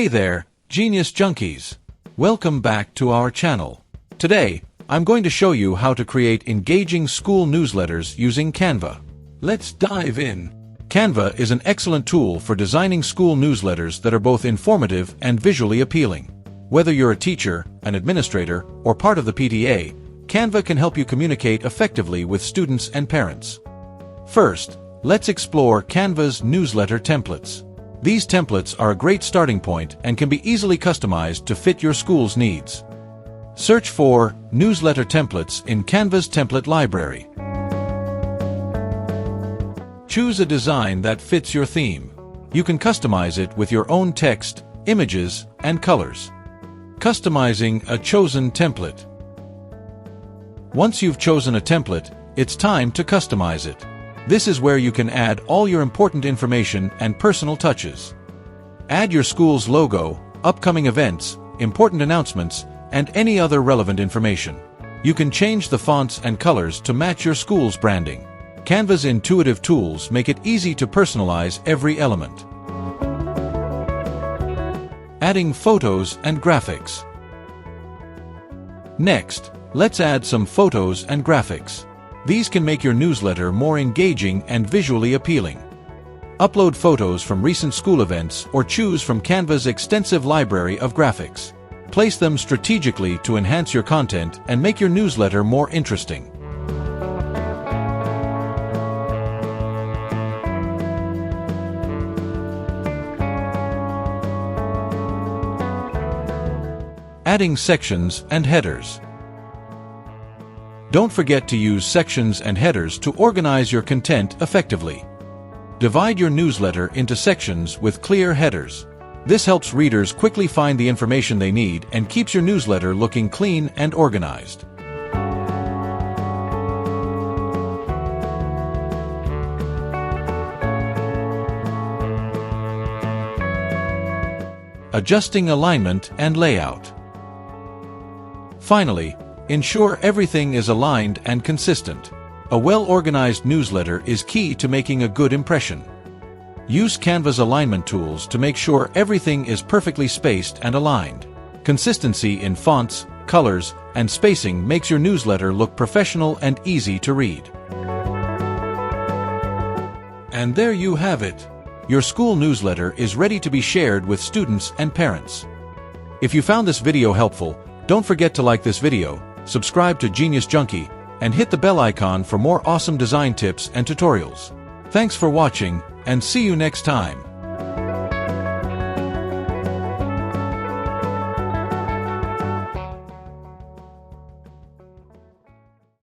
Hey there, Genius Junkies! Welcome back to our channel. Today, I'm going to show you how to create engaging school newsletters using Canva. Let's dive in. Canva is an excellent tool for designing school newsletters that are both informative and visually appealing. Whether you're a teacher, an administrator, or part of the PTA, Canva can help you communicate effectively with students and parents. First, let's explore Canva's newsletter templates. These templates are a great starting point and can be easily customized to fit your school's needs. Search for newsletter templates in Canva's template library. Choose a design that fits your theme. You can customize it with your own text, images, and colors. Customizing a chosen template. Once you've chosen a template, it's time to customize it. This is where you can add all your important information and personal touches. Add your school's logo, upcoming events, important announcements, and any other relevant information. You can change the fonts and colors to match your school's branding. Canva's intuitive tools make it easy to personalize every element. Adding photos and graphics. Next, let's add some photos and graphics. These can make your newsletter more engaging and visually appealing. Upload photos from recent school events or choose from Canva's extensive library of graphics. Place them strategically to enhance your content and make your newsletter more interesting. Adding sections and headers. Don't forget to use sections and headers to organize your content effectively. Divide your newsletter into sections with clear headers. This helps readers quickly find the information they need and keeps your newsletter looking clean and organized. Adjusting alignment and layout. Finally, ensure everything is aligned and consistent. A well-organized newsletter is key to making a good impression. Use Canva's alignment tools to make sure everything is perfectly spaced and aligned. Consistency in fonts, colors, and spacing makes your newsletter look professional and easy to read. And there you have it. Your school newsletter is ready to be shared with students and parents. If you found this video helpful, don't forget to like this video, subscribe to Genius Junkie, and hit the bell icon for more awesome design tips and tutorials. Thanks for watching, and see you next time.